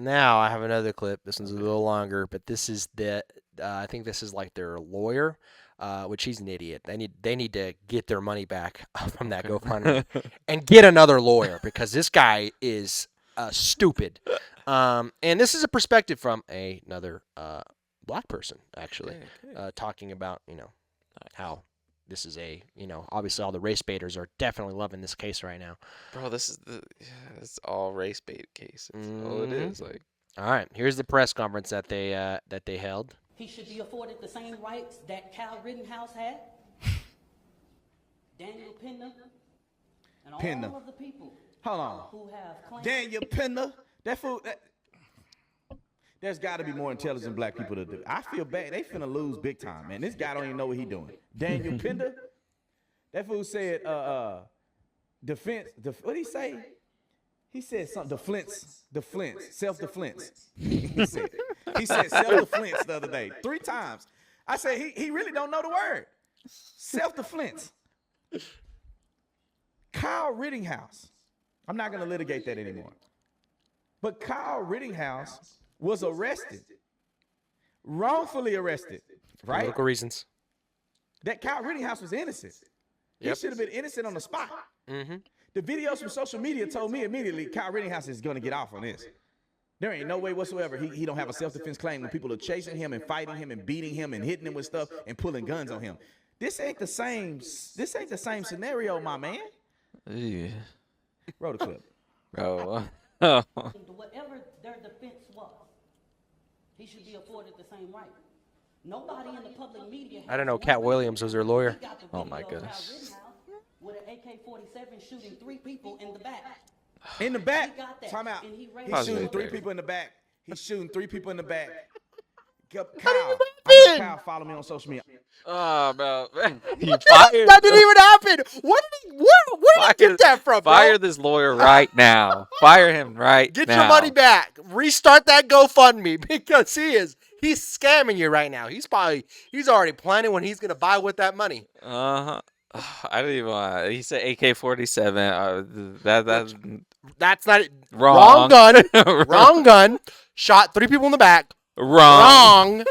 Now I have another clip. This one's a little longer, but this is I think this is like their lawyer, which he's an idiot. They need to get their money back from that GoFundMe and get another lawyer because this guy is stupid. And this is a perspective from another black person actually, talking about how this is obviously all the race baiters are definitely loving this case right now. Bro, it's all race bait case. It's all it is. Like, all right, here's the press conference that they held. He should be afforded the same rights that Kyle Rittenhouse had, Daniel Pender, and all of the people who have claimed. Daniel Pender, that fool. There's got to be more intelligent black people to do. I feel bad. They finna lose big time, man. This guy don't even know what he doing. Daniel Pender, that fool said, defense. What did he say? He said something. Defense, self-defense. He said self-defense the other day 3 times. I said he really don't know the word. Self-defense. Kyle Rittenhouse. I'm not gonna litigate that anymore. But Kyle Rittenhouse was arrested, wrongfully arrested, right? Political reasons. That Kyle Rittenhouse was innocent. He should have been innocent on the spot. Mm-hmm. The videos from social media told me immediately Kyle Rittenhouse is going to get off on this. There ain't no way whatsoever he don't have a self-defense claim when people are chasing him and fighting him and beating him and hitting him with stuff and pulling guns on him. This ain't the same scenario, my man. yeah. Roll the clip. Bro. Whatever their defense was, he should be afforded the same right. Nobody in the public media. I don't know. Cat Williams was their lawyer. Oh my goodness. With an AK-47 shooting 3 people in the back. In the back. He got that, Time out. and he He's raised shooting it. 3 people in the back. He's shooting 3 people in the back. Kyle, Kyle, follow me on social media. Oh, bro. He That fired. didn't even happen. Where did you get that from, bro? Fire this lawyer right now. Fire him right Get now. your money back. Restart that GoFundMe because he's scamming you right now. He's already planning when he's gonna buy with that money. Uh-huh. I didn't even want. He said AK-47. That's not Wrong. Wrong gun. Wrong gun. Shot 3 people in the back. Wrong.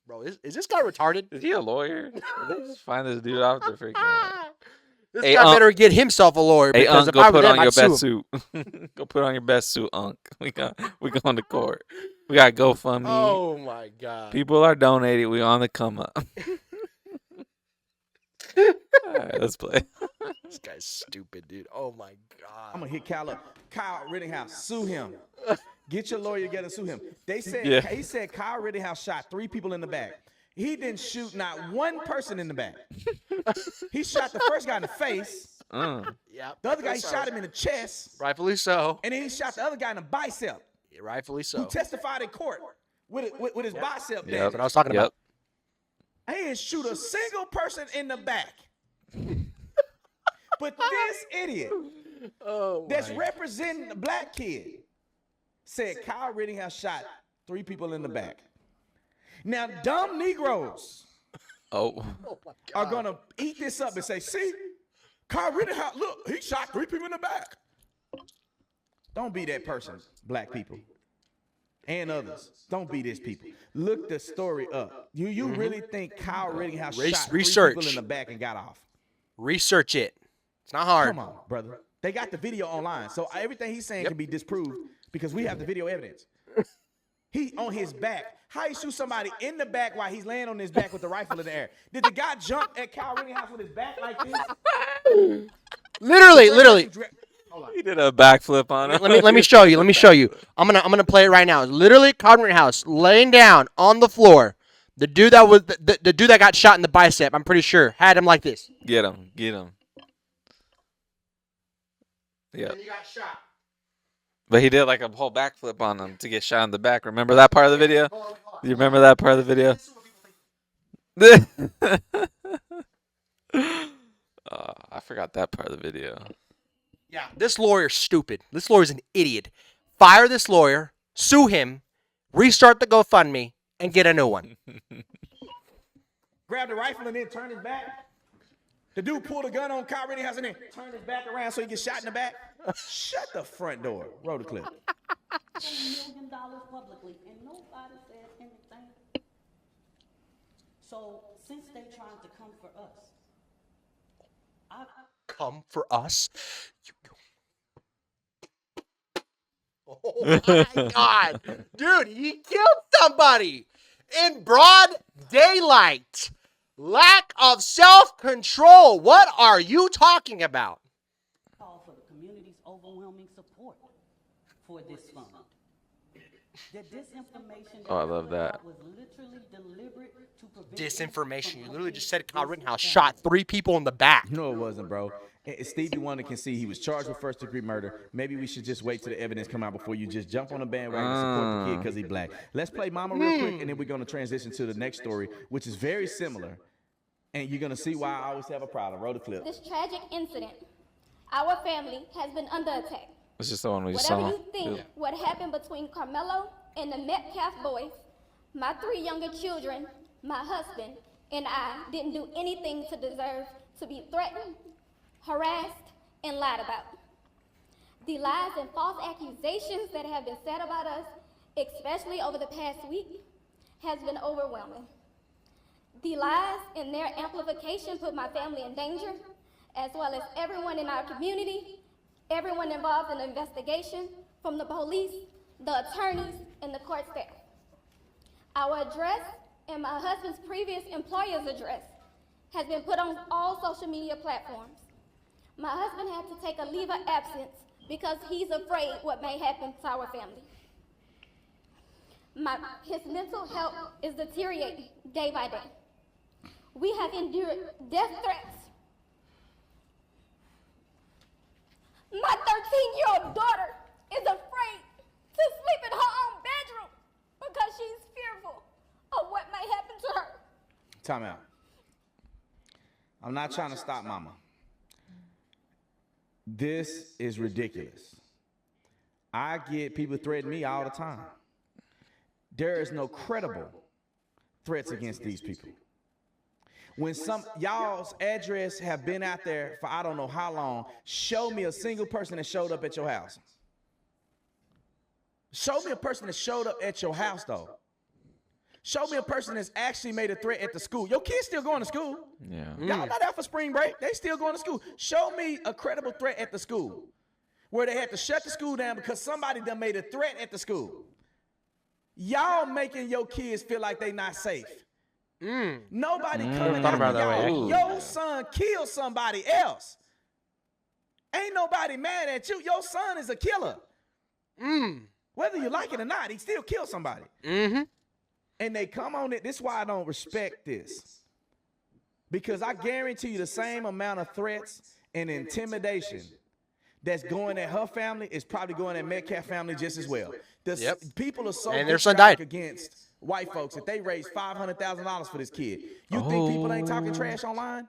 Bro, is this guy retarded? Is he a lawyer? They just find this dude out there freaking. This Hey, guy better get himself a lawyer Hey, because Unc, if go I were put them, on your I'd sue best him. suit. Go put on your best suit, Unc. We going to court. We got GoFundMe. Oh my god. People are donating. We on the come up. All right, let's play. This guy's stupid, dude. Oh my god. I'm gonna hit Kyle up. Kyle Rittenhouse, sue him. Get your lawyer together, sue him. They said Yeah. He said Kyle Rittenhouse shot 3 people in the back. He didn't shoot not one person in the back. He shot the first guy in the face. Yeah. The other guy, he shot him in the chest. Rightfully so. And then he shot the other guy in the bicep. Rightfully Who so. testified in court with his bicep Yep. damage. That's what I was talking about. He didn't shoot a single person in the back. But this idiot that's representing the black kid said Kyle Rittenhouse shot 3 people in the back. Now, dumb Negroes Oh. are going to eat this up and say, see, Kyle Rittenhouse, look, he shot 3 people in the back. Don't be that person, black people. And others. Don't be this people. Look the story up. You really think Kyle Rittenhouse shot 3 people in the back and got off? Research it. It's not hard. Come on, brother. They got the video online. So everything he's saying can be disproved because we have the video evidence. He on his back. How he shoot somebody in the back while he's laying on his back with the rifle in the air? Did the guy jump at Kyle Rittenhouse with his back like this? Literally. He did a backflip on him. Let me show you. Let me show you. I'm gonna play it right now. Literally, Cartwright House laying down on the floor. The dude that was the dude that got shot in the bicep, I'm pretty sure, had him like this. Get him. Get him. Yeah. And he got shot. But he did like a whole backflip on him to get shot in the back. Remember that part of the video? You remember that part of the video? I forgot that part of the video. Yeah, this lawyer's stupid. This lawyer's an idiot. Fire this lawyer, sue him, restart the GoFundMe, and get a new one. Grab the rifle and then turn his back. The dude pulled a gun on Kyle Rittenhouse and then turned his back around so he gets shot in the back. Shut the front door. Roll the clip. publicly, and nobody said anything. So since they trying to come for us, I Come for us. Oh my God, dude, he killed somebody in broad daylight. Lack of self-control. What are you talking about? call for the community's overwhelming support for this fund. The disinformation that Oh, I I love put that. out was literally deliberate to prevent Disinformation. me You from literally just helping said Kyle this Rittenhouse family. shot 3 people in the back. No, it wasn't, bro. Stevie Wonder can see he was charged with first-degree murder. Maybe we should just wait till the evidence come out before you just jump on the bandwagon and support the kid because he black. Let's play Mama real quick, and then we're going to transition to the next story, which is very similar. And you're going to see why I always have a problem. Roll the clip. This tragic incident, our family has been under attack. It's just the one we Whatever saw. you think what happened between Karmelo and the Metcalf boys, my 3 younger children, my husband, and I didn't do anything to deserve to be threatened, harassed, and lied about. The lies and false accusations that have been said about us, especially over the past week, has been overwhelming. The lies and their amplification put my family in danger, as well as everyone in our community, everyone involved in the investigation, from the police, the attorneys, and the court staff. Our address and my husband's previous employer's address has been put on all social media platforms. My husband had to take a leave of absence because he's afraid what may happen to our family. His mental health is deteriorating day by day. We have endured death threats. My 13-year-old daughter is afraid to sleep in her own bedroom because she's fearful of what may happen to her. Time out. I'm not trying to stop Mama. This is ridiculous. I get people threaten me all the time. There is no credible threats against these people. When some y'all's address have been out there for I don't know how long, show me a single person that showed up at your house. Show me a person that showed up at your house, though. Show me a person that's actually made a threat at the school. Your kids still going to school. Yeah. Y'all not out for spring break. They still going to school. Show me a credible threat at the school where they had to shut the school down because somebody done made a threat at the school. Y'all making your kids feel like they not safe. Nobody coming Thought after about it that way, y'all. actually. Your son killed somebody else. Ain't nobody mad at you. Your son is a killer. Whether you like it or not, he still killed somebody. And they come on it. This is why I don't respect this. Because I guarantee you the same amount of threats and intimidation that's going at her family is probably going at Metcalf family just as well. People are so And their son vitriolic died. against white folks that they raised $500,000 for this kid. You think people ain't talking trash online?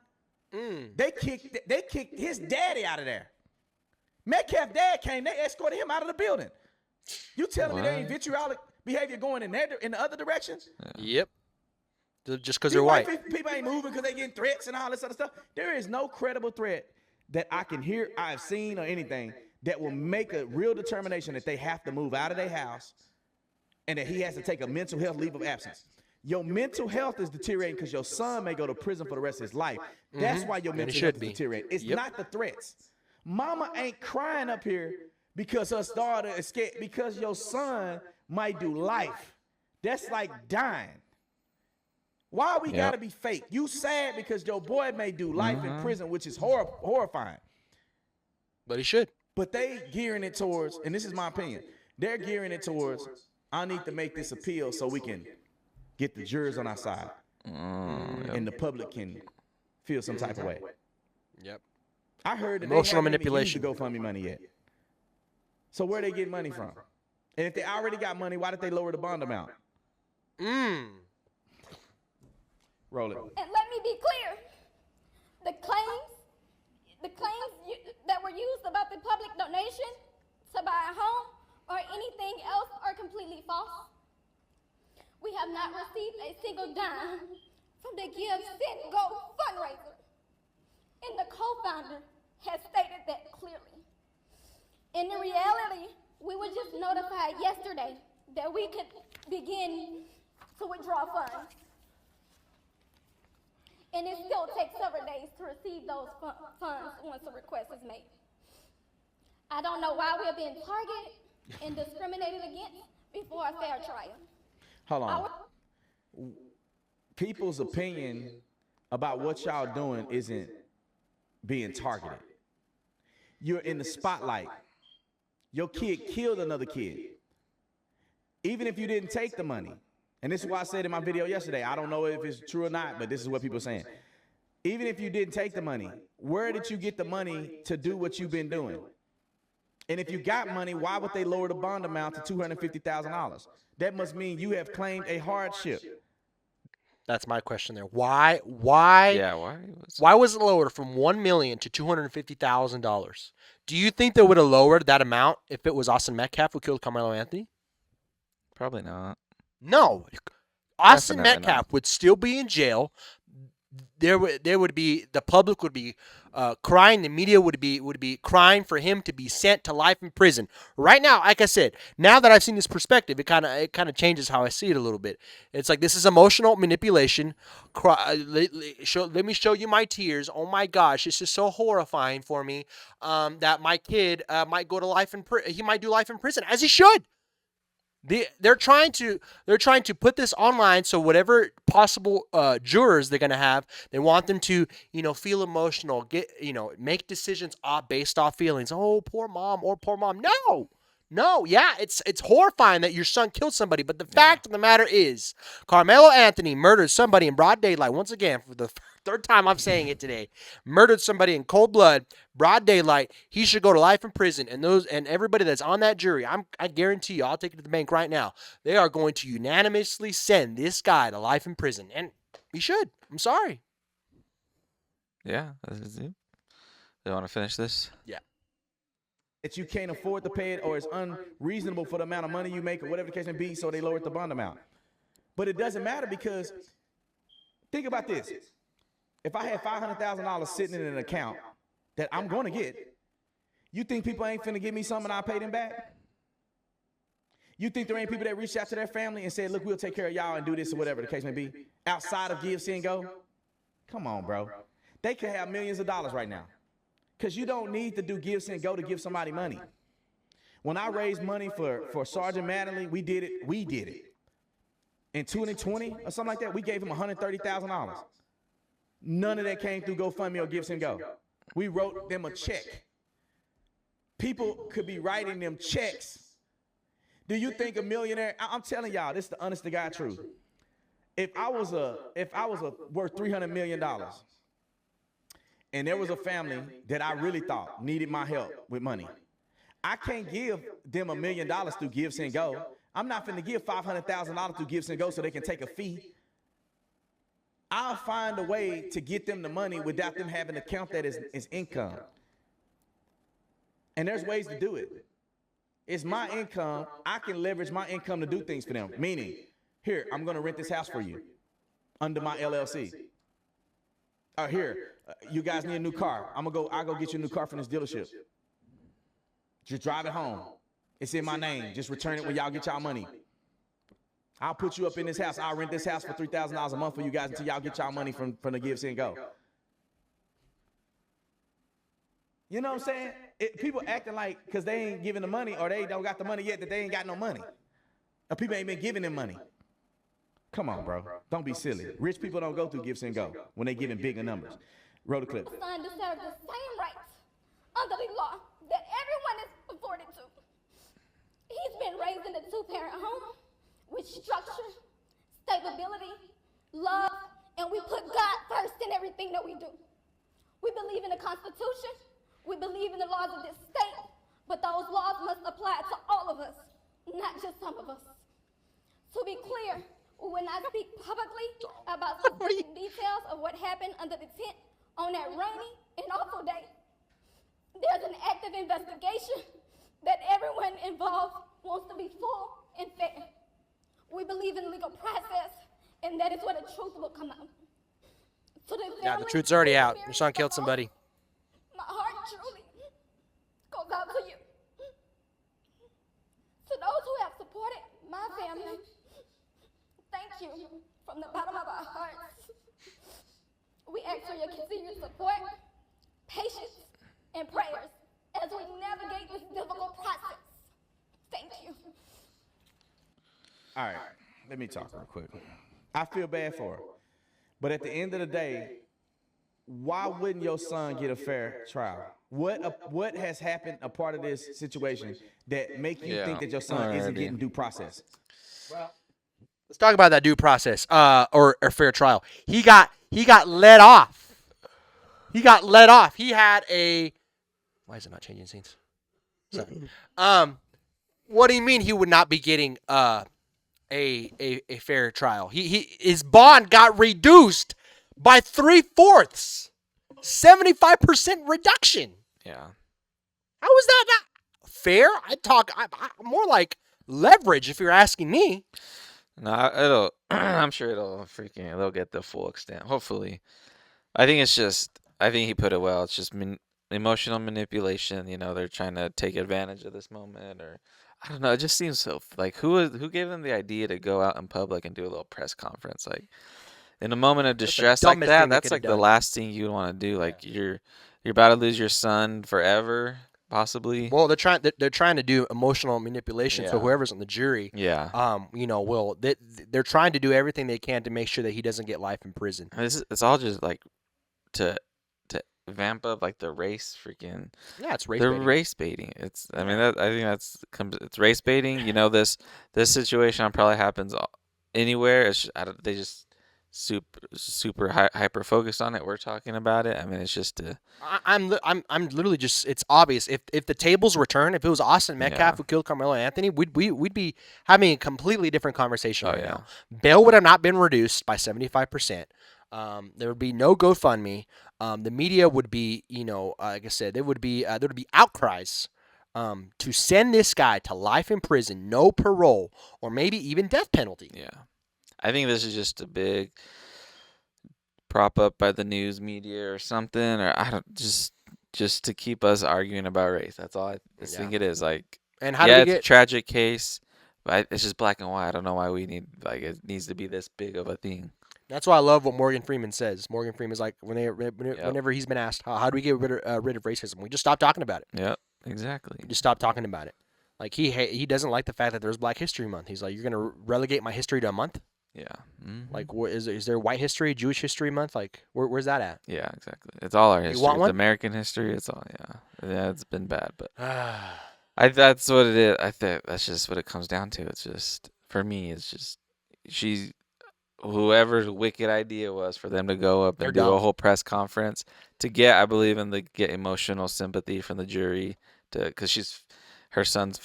They kicked his daddy out of there. Metcalf dad came, they escorted him out of the building. You telling me there ain't vitriolic behavior going in the other direction? Yep. Just because These they're white. People ain't moving because they getting threats and all this other stuff. There is no credible threat that I can hear, I've seen, or anything that will make a real determination that they have to move out of their house and that he has to take a mental health leave of absence. Your mental health is deteriorating because your son may go to prison for the rest of his life. That's why your mental health is deteriorating. It's not the threats. Mama ain't crying up here because her daughter is scared, because your son might do life. That's like dying. Why we gotta be fake? You sad because your boy may do life in prison, which is horrifying. But he should. But they gearing it towards, and this is my opinion, they're gearing it towards, I need to make this appeal so we can get the jurors on our side. And the public can feel some type of way. Yep. I heard that Emotional they haven't manipulation. even used the GoFundMe money yet. So where they get money from? And if they already got money, why did they lower the bond amount? Roll it. And let me be clear, the claims that were used about the public donation to buy a home or anything else are completely false. We have not received a single dime from the Give, Send, Go fundraiser. And the co-founder has stated that clearly. In reality, we were just notified yesterday that we could begin to withdraw funds. And it still takes several days to receive those funds once a request is made. I don't know why we're being targeted and discriminated against before a fair trial. Hold on. People's opinion about what y'all doing isn't being targeted. You're in the spotlight. Your kid killed another kid. Even if you didn't take the money. And this is why I said in my video yesterday, I don't know if it's true or not, but this is what people are saying. Even if you didn't take the money, where did you get the money to do what you've been doing? And if you got money, why would they lower the bond amount to $250,000? That must mean you have claimed a hardship. That's my question there. Why? Yeah, why? Why was it lowered from $1 million to $250,000? Do you think they would have lowered that amount if it was Austin Metcalf who killed Karmelo Anthony? Probably not. No. Austin Definitely Metcalf would still be in jail. There would be, the public would be crying, the media would be crying for him to be sent to life in prison. Right now, like I said, now that I've seen this perspective, it kind of changes how I see it a little bit. It's like, this is emotional manipulation. Let me show you my tears. Oh my gosh, this is so horrifying for me. That my kid might go to life in prison. He might do life in prison, as he should. They're trying to put this online, so whatever possible jurors they're gonna have, they want them to feel emotional, make decisions based off feelings. Oh, poor mom or poor mom. No, yeah, it's horrifying that your son killed somebody, but the fact of the matter is, Karmelo Anthony murdered somebody in broad daylight. Once again, for the third time I'm saying it today, murdered somebody in cold blood, broad daylight. He should go to life in prison. And everybody that's on that jury, I guarantee you, I'll take it to the bank right now. They are going to unanimously send this guy to life in prison, and he should. I'm sorry. Yeah, this is it. They want to finish this? Yeah. That you can't afford to pay it, or it's unreasonable for the amount of money you make, or whatever the case may be, so they lowered the bond amount. But it doesn't matter, because think about this. If I had $500,000 sitting in an account that I'm going to get, you think people ain't finna give me something and I'll pay them back? You think there ain't people that reached out to their family and said, look, we'll take care of y'all and do this or whatever the case may be, outside of Give, Send, Go? Come on, bro. They could have millions of dollars right now. Because you don't need to do Give, Send, Go to give somebody money. When I raised money for Sergeant Mattingly, we did it. In 2020 or something like that, we gave him $130,000. None of that came through GoFundMe or Give, Send, Go. We wrote them a check. People could be writing them checks. Do you think a millionaire? I'm telling y'all, this is the honest to God truth. If I was worth $300 million, and there was a family that I really thought needed my help with money, I can't give them $1 million through Give, Send, Go. I'm not finna give $500,000 through Give, Send, Go so they can take a fee. I'll find a way to get them the money without them having to count that as income. And there's ways to do it. It's my income. I can leverage my income to do things for them. Meaning, here, I'm going to rent this house for you under my LLC. Or here, you guys need a new car. I'll go get you a new car from this dealership. Just drive it home. It's in my name. Just return it when y'all get y'all money. I'll put you up in this house. I'll rent this house for $3,000 a month for you guys until y'all get y'all money from the Give, Send, Go. You know what I'm saying? People acting like because they ain't giving the money or they don't got the money yet that they ain't got no money. Or people ain't been giving them money. Come on, bro. Don't be silly. Rich people don't go through Give, Send, Go when they giving bigger numbers. Roll the clip. Son deserves the same rights under the law that everyone is afforded to. He's been raised in a two-parent home with structure, stability, love, and we put God first in everything that we do. We believe in the Constitution. We believe in the laws of this state, but those laws must apply to all of us, not just some of us. To be clear, when I speak publicly about specific details of what happened under the tent on that rainy and awful day, there's an active investigation that everyone involved wants to be full and fair. We believe in the legal process, and that is where the truth will come out. Yeah, the truth's already out. Your son killed somebody. My heart truly goes out to you. To those who have supported my ask you from the bottom of our hearts, we ask for your continued support, patience, and prayers as we navigate this difficult process. Thank you. All right, let me talk real quick. I feel bad for her. But at the end of the day, why wouldn't your son get a fair trial? What has happened a part of this situation that make you think that your son isn't getting due process? Let's talk about that due process, or fair trial. He got let off. He got let off. He had a. Why is it not changing scenes? Sorry. What do you mean he would not be getting a fair trial? His bond got reduced by 3/4, 75% reduction. Yeah. How is that not fair? I more like leverage if you're asking me. No, it'll. I'm sure they'll get the full extent. Hopefully, I think it's just. I think he put it well. It's just emotional manipulation. You know, they're trying to take advantage of this moment, or I don't know. It just seems so. Like who gave them the idea to go out in public and do a little press conference? Like in a moment of distress like dumbest that, thing they that's coulda like the done. last thing you want to do. Like you're about to lose your son forever, possibly. Well, they're trying to do emotional manipulation. So Yeah. whoever's on the jury, Yeah. they're trying to do everything they can to make sure that he doesn't get life in prison. It's all just like to vamp up like the race freaking. Yeah, it's race They're baiting. race baiting. I mean, I think it's race baiting. You know, this situation probably happens anywhere. They just super hyper focused on it. We're talking about it. I mean, it's just I'm literally just. It's obvious. If the tables were turned, if it was Austin Metcalf who killed Karmelo Anthony, we'd be having a completely different conversation right now. Bail would have not been reduced by 75%. There would be no GoFundMe. The media would be, like I said, there would be outcries to send this guy to life in prison, no parole, or maybe even death penalty. Yeah. I think this is just a big prop up by the news media or something, or I don't just to keep us arguing about race. That's all I think it is. Like, and how do we it's get a tragic case, but it's just black and white. I don't know why we need it needs to be this big of a thing. That's why I love what Morgan Freeman says. Morgan Freeman's like, whenever he's been asked, how do we get rid of racism? We just stop talking about it. Yep, exactly. Just stop talking about it. Like he doesn't like the fact that there's Black History Month. He's like, you're gonna relegate my history to a month? Yeah. Mm-hmm. Like, is there White History, Jewish History Month? Like, where's that at? Yeah, exactly. It's all our history. want one? It's American history. It's all it's been bad, but that's what it is. I think that's just what it comes down to. It's just for me. It's just whoever's wicked idea was for them to go up and do a whole press conference to get, I believe, get emotional sympathy from the jury because her son's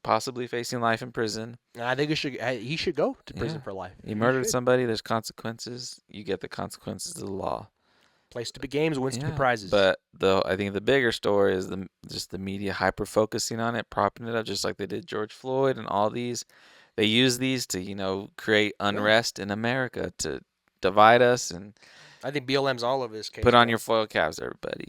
possibly facing life in prison. I think he should go to prison for life. He murdered somebody. There's consequences. You get the consequences of the law. Plays stupid games, wins stupid prizes. But I think the bigger story is just the media hyper focusing on it, propping it up, just like they did George Floyd and all these. They use these to create unrest in America to divide us and. I think BLM's all over this case. Put on your foil caps, everybody.